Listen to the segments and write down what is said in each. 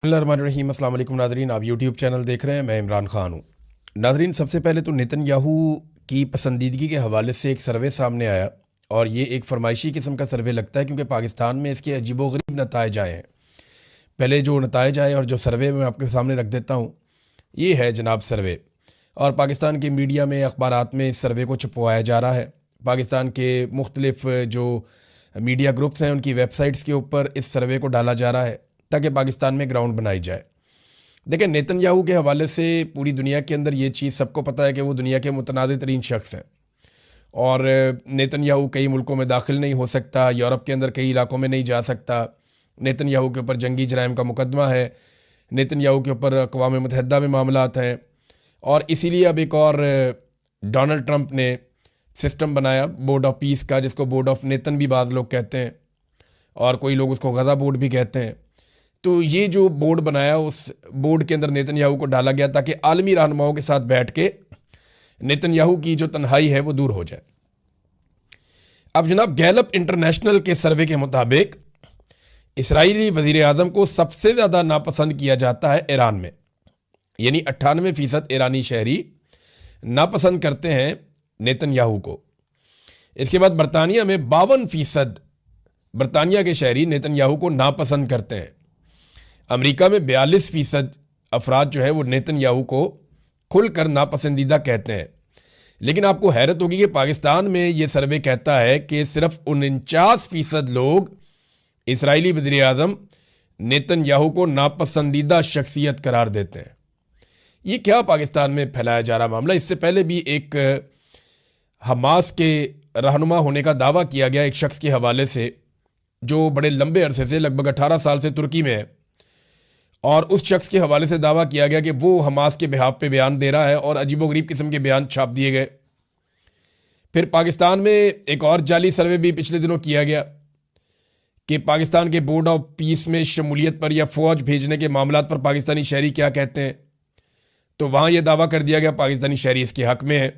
बिस्मिल्लाहिर्रहमानिर्रहीम। अस्सलाम वालेकुम नाज़रीन, आप यूट्यूब चैनल देख रहे हैं। मैं इमरान ख़ान हूँ। नाज़रीन, सबसे पहले तो नेतन्याहू की पसंदीदगी के हवाले से एक सर्वे सामने आया और ये एक फरमाइशी किस्म का सर्वे लगता है क्योंकि पाकिस्तान में इसके अजीबोगरीब नताइज आए हैं। पहले जो नताइज आए और जो सर्वे मैं आपके सामने रख देता हूँ, ये है जनाब सर्वे। और पाकिस्तान के मीडिया में, अखबारात में इस सर्वे को छुपवाया जा रहा है। पाकिस्तान के मुख्तलिफ जो मीडिया ग्रुप्स हैं उनकी वेबसाइट्स के ऊपर इस सर्वे को डाला जा रहा है ताकि पाकिस्तान में ग्राउंड बनाई जाए। देखिए, नेतन्याहू के हवाले से पूरी दुनिया के अंदर ये चीज़ सबको पता है कि वो दुनिया के मुतनाज़ तरीन शख्स हैं और नेतन्याहू कई मुल्कों में दाखिल नहीं हो सकता, यूरोप के अंदर कई इलाकों में नहीं जा सकता। नेतन्याहू के ऊपर जंगी जराइम का मुकदमा है, नेतन्याहू के ऊपर अक़वाम मुत्तहिदा में मामलात हैं और इसीलिए अब एक और डोनाल्ड ट्रंप ने सिस्टम बनाया बोर्ड ऑफ पीस का, जिसको बोर्ड ऑफ नेतन भी बाज़ लोग कहते हैं और कोई लोग उसको गज़ा बोर्ड भी कहते हैं। तो ये जो बोर्ड बनाया, उस बोर्ड के अंदर नेतन्याहू को डाला गया ताकि आलमी रहनुमाओं के साथ बैठ के नेतन्याहू की जो तन्हाई है वो दूर हो जाए। अब जनाब, गैलप इंटरनेशनल के सर्वे के मुताबिक इसराइली वज़ीर आज़म को सबसे ज़्यादा नापसंद किया जाता है ईरान में, यानी 98% ईरानी शहरी नापसंद करते हैं नेतन्याहू को। इसके बाद बरतानिया में 52% बरतानिया के शहरी नेतन्याहू को नापसंद करते हैं। अमेरिका में 42% अफराद जो है वो नेतन्याहू को खुलकर नापसंदीदा कहते हैं। लेकिन आपको हैरत होगी कि पाकिस्तान में ये सर्वे कहता है कि सिर्फ 49% लोग इसराइली वज़ीर आज़म नेतन्याहू को नापसंदीदा शख्सियत करार देते हैं। ये क्या पाकिस्तान में फैलाया जा रहा मामला? इससे पहले भी एक हमास के रहनुमा होने का दावा किया गया एक शख्स के हवाले से जो बड़े लंबे अरसे से, लगभग 18 साल से तुर्की में है, और उस शख्स के हवाले से दावा किया गया कि वो हमास के बिहाफ पे बयान दे रहा है और अजीबोगरीब किस्म के बयान छाप दिए गए। फिर पाकिस्तान में एक और जाली सर्वे भी पिछले दिनों किया गया कि पाकिस्तान के बोर्ड ऑफ पीस में शमूलियत पर या फ़ौज भेजने के मामलात पर पाकिस्तानी शहरी क्या कहते हैं। तो वहाँ ये दावा कर दिया गया पाकिस्तानी शहरी इसके हक़ में है।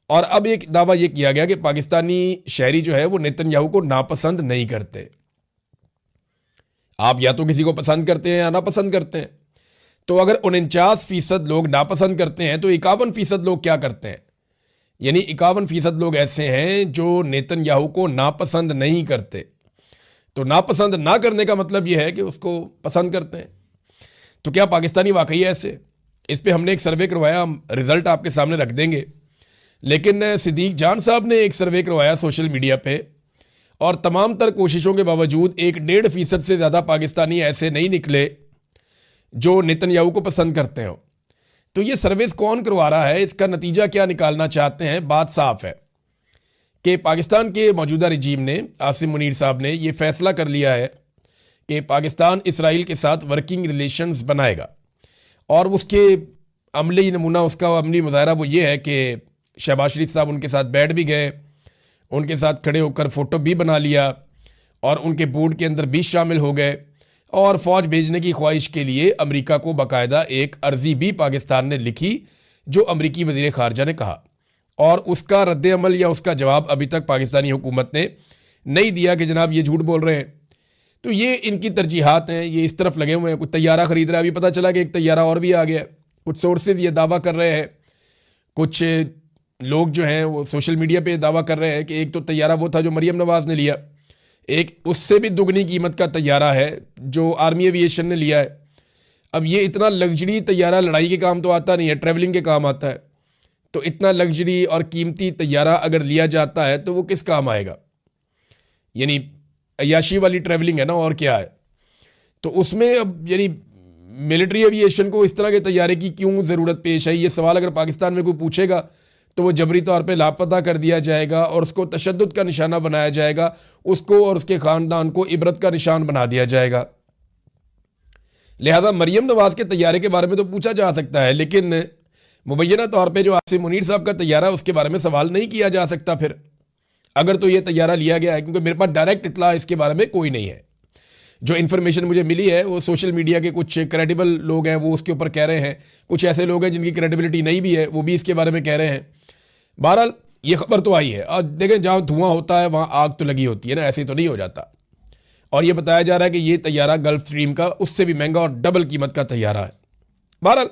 और अब एक दावा ये किया गया कि पाकिस्तानी शहरी जो है वो नेतन्याहू को नापसंद नहीं करते। आप या तो किसी को पसंद करते हैं या नापसंद करते हैं। तो अगर 49% लोग नापसंद करते हैं तो 51% लोग क्या करते हैं? यानी 51% लोग ऐसे हैं जो नेतन्याहू को नापसंद नहीं करते। तो नापसंद ना करने का मतलब यह है कि उसको पसंद करते हैं। तो क्या पाकिस्तानी वाकई ऐसे? इस पे हमने एक सर्वे करवाया, हम रिजल्ट आपके सामने रख देंगे। लेकिन सिद्दीक जान साहब ने एक सर्वे करवाया सोशल मीडिया पे और तमाम तर कोशिशों के बावजूद 1.5% से ज़्यादा पाकिस्तानी ऐसे नहीं निकले जो नेतन्याहू को पसंद करते हो। तो ये सर्विस कौन करवा रहा है, इसका नतीजा क्या निकालना चाहते हैं? बात साफ है कि पाकिस्तान के मौजूदा रजीम ने, आसिम मुनीर साहब ने, ये फैसला कर लिया है कि पाकिस्तान इसराइल के साथ वर्किंग रिलेशंस बनाएगा और उसके अमली नमूना, उसका अमली मुजाहरा वो ये है कि शहबाज शरीफ साहब उनके साथ बैठ भी गए, उनके साथ खड़े होकर फ़ोटो भी बना लिया और उनके बोर्ड के अंदर भी शामिल हो गए और फ़ौज भेजने की ख्वाहिश के लिए अमेरिका को बाकायदा एक अर्ज़ी भी पाकिस्तान ने लिखी जो अमेरिकी वज़ीर ख़ारजा ने कहा, और उसका रद्द अमल या उसका जवाब अभी तक पाकिस्तानी हुकूमत ने नहीं दिया कि जनाब ये झूठ बोल रहे हैं। तो ये इनकी तरजीहात हैं, ये इस तरफ लगे हुए हैं। कुछ तैयारा ख़रीद रहा है, अभी पता चला कि एक तैयारा और भी आ गया। कुछ सोर्सेज ये दावा कर रहे हैं, कुछ लोग जो हैं वो सोशल मीडिया पे दावा कर रहे हैं कि एक तो तैयारा वो था जो मरियम नवाज़ ने लिया, एक उससे भी दुगनी कीमत का तैयारा है जो आर्मी एविएशन ने लिया है। अब ये इतना लग्जरी तैयारा लड़ाई के काम तो आता नहीं है, ट्रैवलिंग के काम आता है। तो इतना लग्जरी और कीमती तैयारा अगर लिया जाता है तो वो किस काम आएगा? यानी अय्याशी वाली ट्रैवलिंग है ना, और क्या है? तो उसमें अब यानी मिलिट्री एविएशन को इस तरह के तैयारे की क्यों ज़रूरत पेश आई? ये सवाल अगर पाकिस्तान में कोई पूछेगा तो वो जबरी तौर पे लापता कर दिया जाएगा और उसको तशद्दुद का निशाना बनाया जाएगा, उसको और उसके ख़ानदान को इबरत का निशान बना दिया जाएगा। लिहाजा मरियम नवाज़ के तैयारे के बारे में तो पूछा जा सकता है, लेकिन मुबैना तौर पे जो आसिम मुनीर साहब का तैयारा है उसके बारे में सवाल नहीं किया जा सकता फिर, अगर तो ये तैयारा लिया गया है। क्योंकि मेरे पास डायरेक्ट इत्तला इसके बारे में कोई नहीं है। जो इन्फॉर्मेशन मुझे मिली है वो सोशल मीडिया के कुछ क्रेडिबल लोग हैं वो उसके ऊपर कह रहे हैं, कुछ ऐसे लोग हैं जिनकी क्रेडिबिलिटी नहीं भी है वो भी इसके बारे में कह रहे हैं। बहरहाल ये खबर तो आई है। और देखें, जहाँ धुआं होता है वहाँ आग तो लगी होती है ना, ऐसे तो नहीं हो जाता। और ये बताया जा रहा है कि ये तैयारा गल्फ स्ट्रीम का उससे भी महंगा और डबल कीमत का तैयारा है। बहरहाल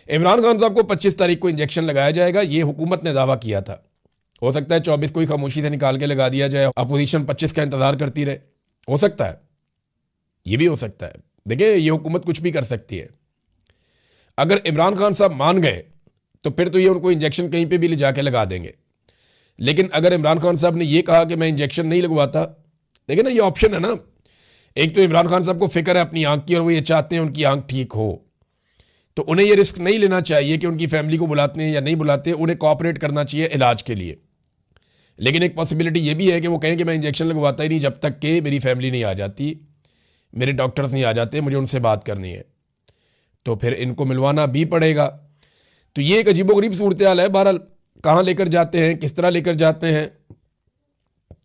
इमरान खान साहब को 25 तारीख को इंजेक्शन लगाया जाएगा, ये हुकूमत ने दावा किया था। हो सकता है 24 को ही खामोशी से निकाल के लगा दिया जाए, अपोजिशन 25 का इंतजार करती रहे, हो सकता है, ये भी हो सकता है। देखिए ये हुकूमत कुछ भी कर सकती है। अगर इमरान खान साहब मान गए तो फिर तो ये उनको इंजेक्शन कहीं पे भी ले जाके लगा देंगे। लेकिन अगर इमरान खान साहब ने ये कहा कि मैं इंजेक्शन नहीं लगवाता, देखिए ना ये ऑप्शन है ना। एक तो इमरान खान साहब को फिक्र है अपनी आंख की और वो ये चाहते हैं उनकी आंख ठीक हो, तो उन्हें ये रिस्क नहीं लेना चाहिए कि उनकी फैमिली को बुलाते हैं या नहीं बुलाते, उन्हें कोऑपरेट करना चाहिए इलाज के लिए। लेकिन एक पॉसिबिलिटी ये भी है कि वो कहें कि मैं इंजेक्शन लगवाता ही नहीं जब तक कि मेरी फैमिली नहीं आ जाती, मेरे डॉक्टर्स नहीं आ जाते, मुझे उनसे बात करनी है, तो फिर इनको मिलवाना भी पड़ेगा। तो ये एक अजीबोगरीब सूरत हाल है। बहरहाल कहाँ लेकर जाते हैं, किस तरह लेकर जाते हैं,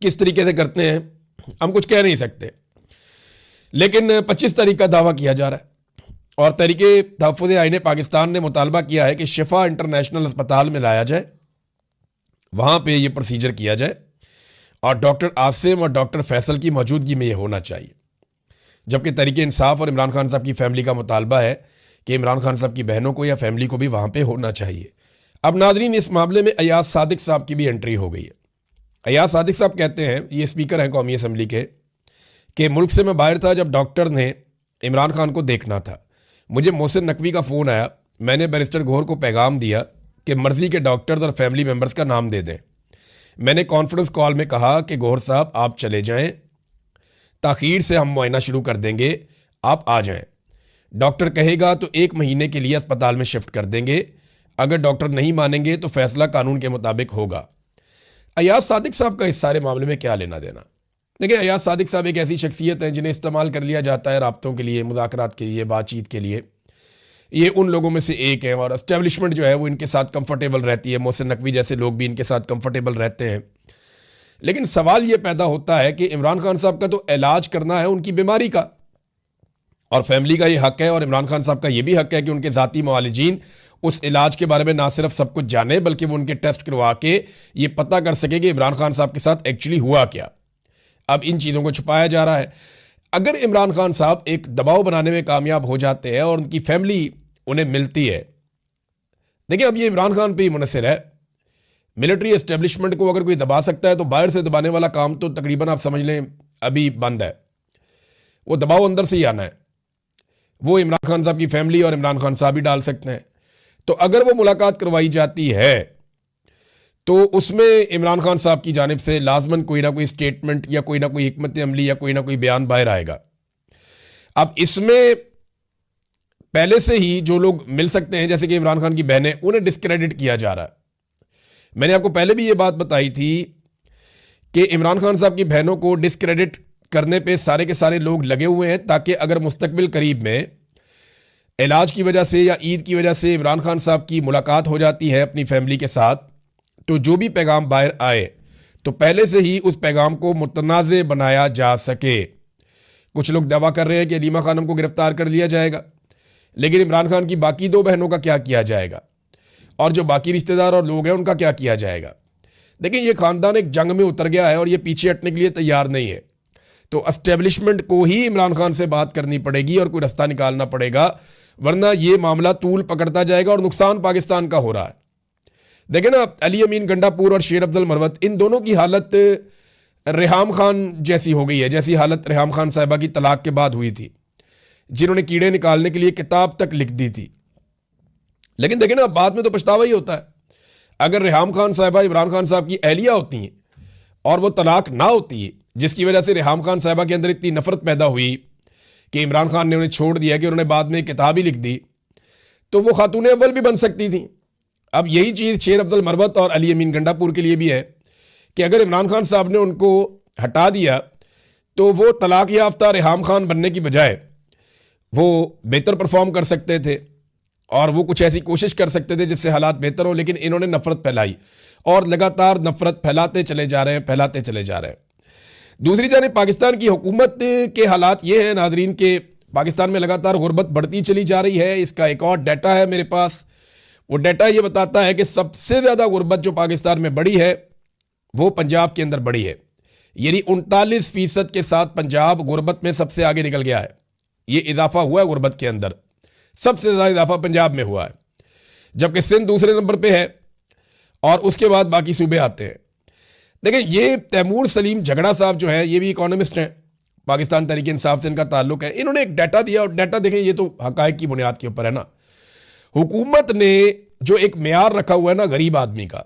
किस तरीके से करते हैं, हम कुछ कह नहीं सकते। लेकिन 25 तारीख का दावा किया जा रहा है और तहरीके तहफ़्फ़ुज़ आईन पाकिस्तान ने मुतालबा किया है कि शिफा इंटरनेशनल अस्पताल में लाया जाए, वहाँ पे ये प्रोसीजर किया जाए और डॉक्टर आसिम और डॉक्टर फैसल की मौजूदगी में ये होना चाहिए। जबकि तहरीक इंसाफ और इमरान खान साहब की फैमिली का मुतालबा है कि इमरान खान साहब की बहनों को या फैमिली को भी वहाँ पे होना चाहिए। अब नाज़रीन इस मामले में अयाज सादिक साहब की भी एंट्री हो गई है। अयाज सादिक साहब कहते हैं, ये स्पीकर हैं कौमी असम्बली के, कि मुल्क से मैं बाहर था जब डॉक्टर ने इमरान खान को देखना था, मुझे मोहसिन नकवी का फ़ोन आया, मैंने बैरिस्टर गौहर को पैगाम दिया कि मर्ज़ी के डॉक्टर्स और फैमिली मेम्बर्स का नाम दे दें। मैंने कॉन्फ्रेंस कॉल में कहा कि गौहर साहब आप चले जाएं, ताख़ीर से हम मुआयना शुरू कर देंगे, आप आ जाएं। डॉक्टर कहेगा तो 1 महीने के लिए अस्पताल में शिफ्ट कर देंगे, अगर डॉक्टर नहीं मानेंगे तो फैसला कानून के मुताबिक होगा। अयाज सादिक साहब का इस सारे मामले में क्या लेना देना? देखिए अयाज सादिक साहब एक ऐसी शख्सियत है जिन्हें इस्तेमाल कर लिया जाता है राब्तों के लिए, मुज़ाकरात के लिए, बातचीत के लिए। ये उन लोगों में से एक है और एस्टेब्लिशमेंट जो है वो इनके साथ कंफर्टेबल रहती है। मोहसिन नकवी जैसे लोग भी इनके साथ कंफर्टेबल रहते हैं। लेकिन सवाल ये पैदा होता है कि इमरान खान साहब का तो इलाज करना है उनकी बीमारी का, और फैमिली का ये हक है और इमरान खान साहब का ये भी हक है कि उनके ज़ाती मुआलिजीन उस इलाज के बारे में ना सिर्फ सब कुछ जाने बल्कि वो उनके टेस्ट करवा के ये पता कर सके कि इमरान खान साहब के साथ एक्चुअली हुआ क्या। अब इन चीज़ों को छुपाया जा रहा है। अगर इमरान खान साहब एक दबाव बनाने में कामयाब हो जाते हैं और उनकी फैमिली उन्हें मिलती है, देखिए अब ये इमरान खान पे ही मुनसर है। मिलिट्री एस्टेब्लिशमेंट को अगर कोई दबा सकता है तो बाहर से दबाने वाला काम तो तकरीबन आप समझ लें अभी बंद है। वो दबाव अंदर से ही आना है, वो इमरान खान साहब की फैमिली और इमरान खान साहब ही डाल सकते हैं। तो अगर वो मुलाकात करवाई जाती है तो उसमें इमरान खान साहब की जानिब से लाजमन कोई ना कोई स्टेटमेंट या कोई ना कोई हिकमत अमली या कोई ना कोई बयान बाहर आएगा। अब इसमें पहले से ही जो लोग मिल सकते हैं जैसे कि इमरान खान की बहनें, उन्हें डिस्क्रेडिट किया जा रहा है। मैंने आपको पहले भी ये बात बताई थी कि इमरान खान साहब की बहनों को डिस्क्रेडिट करने पे सारे के सारे लोग लगे हुए हैं, ताकि अगर मुस्तकबिल करीब में इलाज की वजह से या ईद की वजह से इमरान खान साहब की मुलाकात हो जाती है अपनी फैमिली के साथ, तो जो भी पैगाम बाहर आए तो पहले से ही उस पैगाम को मुतनाज़ बनाया जा सके। कुछ लोग दावा कर रहे हैं कि अलीमा खानम को गिरफ्तार कर लिया जाएगा, लेकिन इमरान खान की बाकी 2 बहनों का क्या किया जाएगा और जो बाकी रिश्तेदार और लोग हैं उनका क्या किया जाएगा? देखिए ये ख़ानदान एक जंग में उतर गया है और ये पीछे हटने के लिए तैयार नहीं है। तो एस्टेब्लिशमेंट को ही इमरान खान से बात करनी पड़ेगी और कोई रास्ता निकालना पड़ेगा, वरना ये मामला तूल पकड़ता जाएगा और नुकसान पाकिस्तान का हो रहा है। देखें ना, अली अमीन गंडापुर और शेर अफजल मरवत, इन दोनों की हालत रेहाम खान जैसी हो गई है, जैसी हालत रेहाम खान साहिबा की तलाक के बाद हुई थी, जिन्होंने कीड़े निकालने के लिए किताब तक लिख दी थी। लेकिन देखें ना, बाद में तो पछतावा ही होता है। अगर रेहाम खान साहिबा इमरान खान साहब की अहलिया होती हैं और वो तलाक ना होती है, जिसकी वजह से रेहाम खान साहिबा के अंदर इतनी नफरत पैदा हुई कि इमरान खान ने उन्हें छोड़ दिया, कि उन्होंने बाद में किताब ही लिख दी, तो वो खातून अव्वल भी बन सकती थी। अब यही चीज़ शेर अफजल मरवत और अली अमीन गंडापुर के लिए भी है कि अगर इमरान खान साहब ने उनको हटा दिया तो वो तलाक याफ्ता रेहाम खान बनने की बजाय वो बेहतर परफॉर्म कर सकते थे और वो कुछ ऐसी कोशिश कर सकते थे जिससे हालात बेहतर हो। लेकिन इन्होंने नफरत फैलाई और लगातार नफरत फैलाते चले जा रहे हैं, फैलाते चले जा रहे हैं। दूसरी जानिब पाकिस्तान की हुकूमत के हालात ये हैं नाजरीन के पाकिस्तान में लगातार गुर्बत बढ़ती चली जा रही है। इसका एक और डाटा है मेरे पास, वो डाटा ये बताता है कि सबसे ज़्यादा गुर्बत जो पाकिस्तान में बढ़ी है वो पंजाब के अंदर बढ़ी है। यानी 39% के साथ पंजाब गुर्बत में सबसे आगे निकल गया है। ये इजाफा हुआ है गुर्बत के अंदर, सबसे ज़्यादा इजाफा पंजाब में हुआ है, जबकि सिंध दूसरे नंबर पे है और उसके बाद बाकी सूबे आते हैं। देखिए, ये तैमूर सलीम झगड़ा साहब जो है, ये भी इकोनॉमिस्ट हैं, पाकिस्तान तहरीक इंसाफ से इनका ताल्लुक है। इन्होंने एक डाटा दिया और डाटा देखें, ये तो हकायक की बुनियाद के ऊपर है ना। हुकूमत ने जो एक मेयार रखा हुआ है ना गरीब आदमी का,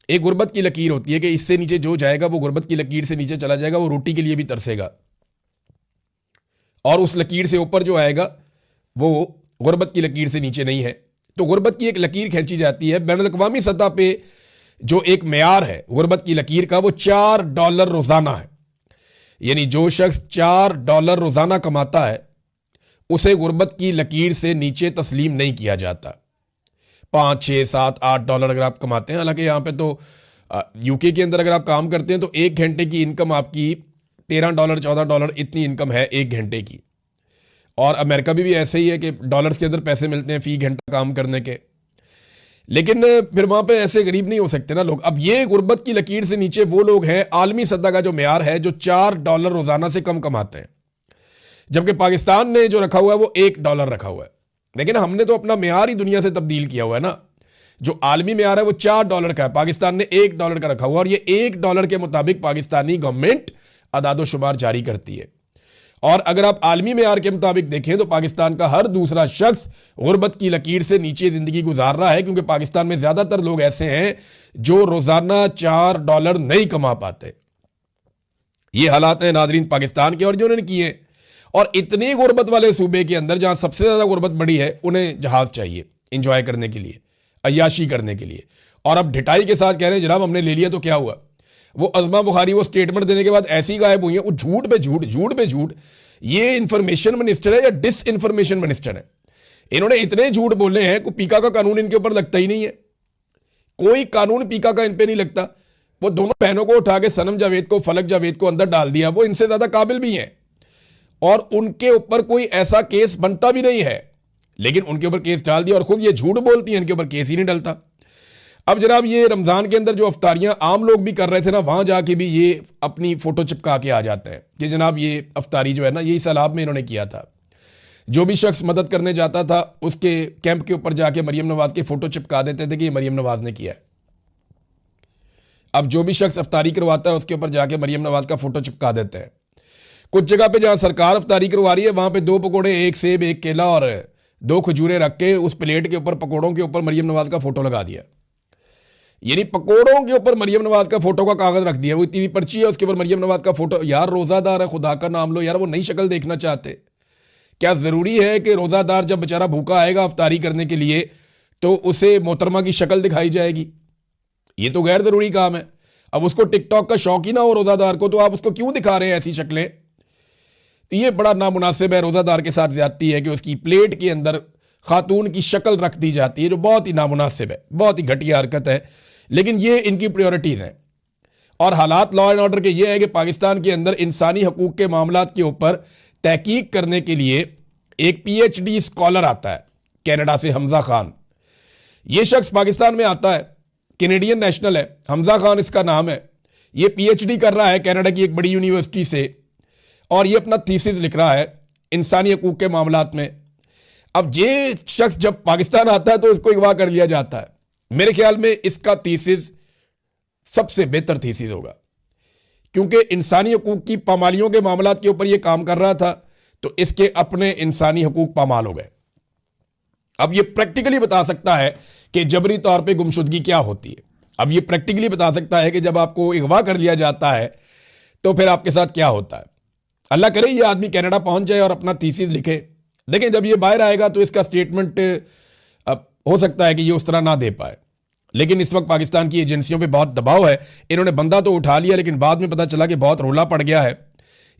एक गुर्बत की लकीर होती है कि इससे नीचे जो जाएगा वो गुर्बत की लकीर से नीचे चला जाएगा, वो रोटी के लिए भी तरसेगा, और उस लकीर से ऊपर जो आएगा वो गुर्बत की लकीर से नीचे नहीं है। तो गुर्बत की एक लकीर खींची जाती है। बैनुल अक़वामी सतह पे जो एक मेयार है गुर्बत की लकीर का, वो $4 रोजाना है। यानी जो शख्स $4 रोजाना कमाता है उसे गुर्बत की लकीर से नीचे तस्लीम नहीं किया जाता। 5, 6, 7, $8 अगर आप कमाते हैं, हालांकि यहाँ पे तो यूके के अंदर अगर आप काम करते हैं तो 1 घंटे की इनकम आपकी $13, $14 इतनी इनकम है 1 घंटे की। और अमेरिका भी ऐसे ही है कि डॉलर्स के अंदर पैसे मिलते हैं फी घंटा काम करने के। लेकिन फिर वहाँ पे ऐसे गरीब नहीं हो सकते ना लोग। अब ये गुर्बत की लकीर से नीचे वो लोग हैं, आलमी सतह का जो मेयार है, जो $4 रोजाना से कम कमाते हैं, जबकि पाकिस्तान ने जो रखा हुआ है वो $1 रखा हुआ है। लेकिन हमने तो अपना मेयार ही दुनिया से तब्दील किया हुआ है ना। जो आलमी मेयार है वो $4 का है, पाकिस्तान ने $1 का रखा हुआ, और ये $1 के मुताबिक पाकिस्तानी गवर्नमेंट अदादोशुमार जारी करती है। और अगर आप आलमी मेयार के मुताबिक देखें तो पाकिस्तान का हर दूसरा शख्स गुर्बत की लकीर से नीचे जिंदगी गुजार रहा है, क्योंकि पाकिस्तान में ज्यादातर लोग ऐसे हैं जो रोजाना $4 नहीं कमा पाते। ये हालात हैं नादरीन पाकिस्तान के, और जो उन्होंने किए। और इतनी गुर्बत वाले सूबे के अंदर जहां सबसे ज्यादा गुर्बत बढ़ी है, उन्हें जहाज चाहिए इंजॉय करने के लिए, अय्याशी करने के लिए। और अब ढिटाई के साथ कह रहे हैं जनाब हमने ले लिया तो क्या हुआ। वो अज़मा बुखारी वो स्टेटमेंट देने के बाद ऐसी गायब हुई है, वो झूठ पे झूठ, झूठ पे झूठ। ये इंफॉर्मेशन मिनिस्टर है या डिस इंफॉर्मेशन मिनिस्टर है? इन्होंने इतने झूठ बोले हैं, कोई पीका का कानून इनके ऊपर लगता ही नहीं है। कोई कानून पीका का इन पे नहीं लगता। वो दोनों बहनों को उठा के सनम जावेद को, फलक जावेद को अंदर डाल दिया। वो इनसे ज्यादा काबिल भी हैं, और उनके ऊपर कोई ऐसा केस बनता भी नहीं है, लेकिन उनके ऊपर केस डाल दिया। और खुद ये झूठ बोलती हैं, इनके ऊपर केस ही नहीं डलता। अब जनाब ये रमजान के अंदर जो अफ्तारियां आम लोग भी कर रहे थे ना, वहां जाके भी ये अपनी फोटो चिपका के आ जाते हैं कि जनाब ये अफ्तारी जो है ना, यही सैलाब में इन्होंने किया था। जो भी शख्स मदद करने जाता था उसके कैंप के ऊपर जाके मरियम नवाज के फोटो चिपका देते थे कि ये मरियम नवाज ने किया है। अब जो भी शख्स अफ्तारी करवाता है उसके ऊपर जाके मरियम नवाज का फोटो चिपका देते हैं। कुछ जगह पे जहां सरकार अफ्तारी करवा रही है वहां पे 2 पकौड़े, 1 सेब, 1 केला और 2 खजूरें रख के उस प्लेट के ऊपर, पकौड़ों के ऊपर मरियम नवाज का फोटो लगा दिया। यानी पकौड़ों के ऊपर मरियम नवाज का फोटो का कागज रख दिया। वो इतनी पर्ची है उसके ऊपर मरियम नवाज का फोटो। यार रोजादार है, खुदा का नाम लो यार, वो नई शक्ल देखना चाहते। क्या जरूरी है कि रोजादार जब बेचारा भूखा आएगा अफ्तारी करने के लिए तो उसे मोहतरमा की शक्ल दिखाई जाएगी? ये तो गैर जरूरी काम है। अब उसको टिकटॉक का शौक ही ना हो रोजादार को, तो आप उसको क्यों दिखा रहे हैं ऐसी शक्लें? ये बड़ा नामुनासिब है, रोजादार के साथ ज्यादती है कि उसकी प्लेट के अंदर खातून की शक्ल रख दी जाती है, जो बहुत ही नामुनासिब है, बहुत ही घटिया हरकत है। लेकिन ये इनकी प्रायोरिटीज हैं। और हालात लॉ एंड ऑर्डर के ये है कि पाकिस्तान के अंदर इंसानी हकूक के मामलात के ऊपर तहकीक करने के लिए एक PhD स्कॉलर आता है कनाडा से, हमजा खान। ये शख्स पाकिस्तान में आता है, कैनेडियन नेशनल है, हमजा खान इसका नाम है। ये PhD कर रहा है कनाडा की एक बड़ी यूनिवर्सिटी से, और ये अपना थीसिस लिख रहा है इंसानी हकूक के मामलात में। अब ये शख्स जब पाकिस्तान आता है तो इसको अगवा कर लिया जाता है। मेरे ख्याल में इसका थीसिस सबसे बेहतर थीसिस होगा, क्योंकि इंसानी हकूक की पामालियों के मामलात के ऊपर यह काम कर रहा था, तो इसके अपने इंसानी हकूक पामाल हो गए। अब यह प्रैक्टिकली बता सकता है कि जबरी तौर पे गुमशुदगी क्या होती है। अब यह प्रैक्टिकली बता सकता है कि जब आपको अगवा कर लिया जाता है तो फिर आपके साथ क्या होता है। अल्लाह करे ये आदमी कनाडा पहुंच जाए और अपना थीसिस लिखे। देखें जब ये बाहर आएगा तो इसका स्टेटमेंट हो सकता है कि ये उस तरह ना दे पाए, लेकिन इस वक्त पाकिस्तान की एजेंसियों पे बहुत दबाव है। इन्होंने बंदा तो उठा लिया, लेकिन बाद में पता चला कि बहुत रोला पड़ गया है।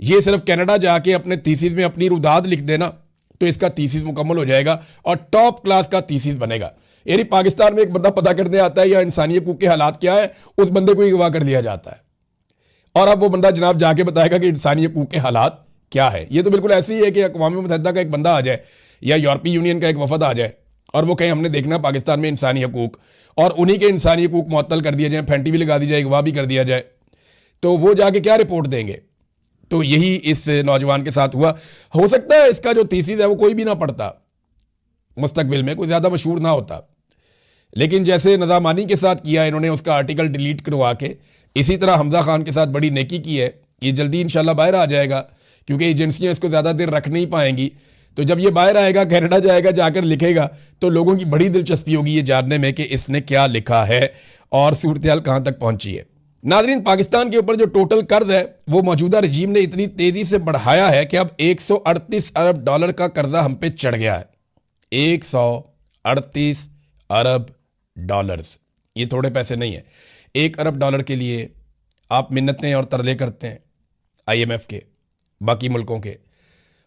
ये सिर्फ कनाडा जाके अपने थीसिस में अपनी रुदाद लिख देना तो इसका थीसिस मुकम्मल हो जाएगा और टॉप क्लास का थीसिस बनेगा। यानी पाकिस्तान में एक बंदा पता करने आता है या इंसानी हकूक के हालात क्या है, उस बंदे को ही अगवा कर लिया जाता है, और अब वो बंदा जनाब जाके बताएगा कि इंसानी हकूक के हालात क्या है। ये तो बिल्कुल ऐसे ही है कि अक़वाम मुत्तहिदा का एक बंदा आ जाए या यूरोपीय यूनियन का एक वफद आ जाए और वो कहें हमने देखना पाकिस्तान में इंसानी हकूक, और उन्हीं के इंसानी हकूक मुअत्तल कर दिए जाए, फेंटी भी लगा दी जाए, अगवा भी कर दिया जाए, तो वो जाके क्या रिपोर्ट देंगे? तो यही इस नौजवान के साथ हुआ। हो सकता है इसका जो थीसिस है वो कोई भी ना पढ़ता, मुस्तकबिल में कोई ज़्यादा मशहूर ना होता, लेकिन जैसे नज़ामानी के साथ किया इन्होंने, उसका आर्टिकल डिलीट करवा के, इसी तरह हमजा खान के साथ बड़ी नेकी की है। ये जल्दी इंशाल्लाह बाहर आ जाएगा, क्योंकि एजेंसियां इसको ज़्यादा देर रख नहीं पाएंगी। तो जब ये बाहर आएगा, कनाडा जाएगा, जाकर लिखेगा, तो लोगों की बड़ी दिलचस्पी होगी ये जानने में कि इसने क्या लिखा है और सूरत हाल कहाँ तक पहुँची है। नाज़रीन, पाकिस्तान के ऊपर जो टोटल कर्ज है वो मौजूदा रजीम ने इतनी तेज़ी से बढ़ाया है कि अब 138 अरब डॉलर का कर्जा हम पे चढ़ गया है। 138 अरब डॉलर्स, ये थोड़े पैसे नहीं है। 1 अरब डॉलर के लिए आप मिन्नतें और तरले करते हैं IMF के, बाकी मुल्कों के,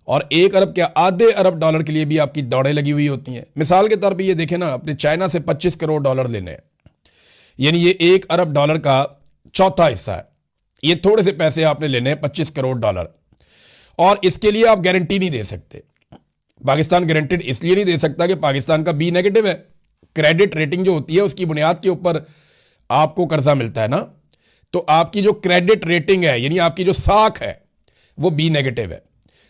और 1 अरब क्या, आधे अरब डॉलर के लिए भी आपकी दौड़ें लगी हुई होती हैं। मिसाल के तौर पे ये देखें ना, अपने चाइना से 25 करोड़ डॉलर लेने हैं, यानी ये 1 अरब डॉलर का चौथा हिस्सा है। ये थोड़े से पैसे आपने लेने हैं, 25 करोड़ डॉलर, और इसके लिए आप गारंटी नहीं दे सकते। पाकिस्तान गारंटेड इसलिए नहीं दे सकता कि पाकिस्तान का B नेगेटिव है। क्रेडिट रेटिंग जो होती है उसकी बुनियाद के ऊपर आपको कर्जा मिलता है ना, तो आपकी जो क्रेडिट रेटिंग है, यानी आपकी जो साख है, वो B नेगेटिव है।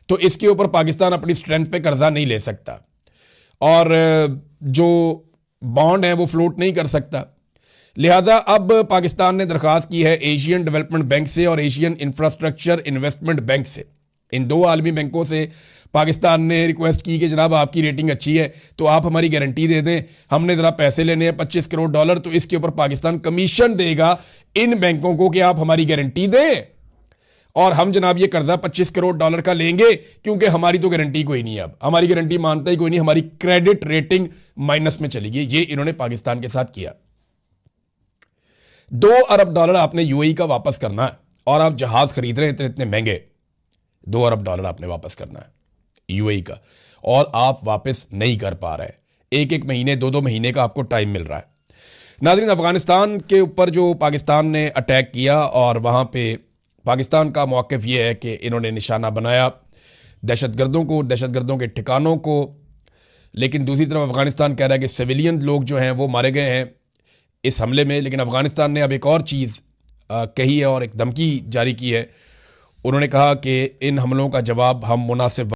तो इसके ऊपर पाकिस्तान अपनी स्ट्रेंथ पे कर्जा नहीं ले सकता, और जो बॉन्ड है वो फ्लोट नहीं कर सकता। लिहाजा अब पाकिस्तान ने दरख्वास्त की है एशियन डेवलपमेंट बैंक से और एशियन इंफ्रास्ट्रक्चर इन्वेस्टमेंट बैंक से। इन दो आलमी बैंकों से पाकिस्तान ने रिक्वेस्ट की कि जनाब आपकी रेटिंग अच्छी है तो आप हमारी गारंटी दे दें, हमने ज़रा पैसे लेने हैं 25 करोड़ डॉलर, तो इसके ऊपर पाकिस्तान कमीशन देगा इन बैंकों को कि आप हमारी गारंटी दें, और हम जनाब ये कर्जा 25 करोड़ डॉलर का लेंगे, क्योंकि हमारी तो गारंटी कोई नहीं है, अब हमारी गारंटी मानता ही कोई नहीं, हमारी क्रेडिट रेटिंग माइनस में चली गई। ये इन्होंने पाकिस्तान के साथ किया। 2 अरब डॉलर आपने UAE का वापस करना है, और आप जहाज खरीद रहे हैं इतने इतने महंगे, 2 अरब डॉलर आपने वापस करना है UAE का, और आप वापस नहीं कर पा रहे। 1-1 महीने 2-2 महीने का आपको टाइम मिल रहा है। नाज़रीन, अफगानिस्तान के ऊपर जो पाकिस्तान ने अटैक किया, और वहाँ पे पाकिस्तान का मौक़िफ़ ये है कि इन्होंने निशाना बनाया दहशतगर्दों को, दहशतगर्दों के ठिकानों को, लेकिन दूसरी तरफ अफगानिस्तान कह रहा है कि सिविलियन लोग जो हैं वो मारे गए हैं इस हमले में। लेकिन अफगानिस्तान ने अब एक और चीज़ कही है और एक धमकी जारी की है। उन्होंने कहा कि इन हमलों का जवाब हम मुनासिब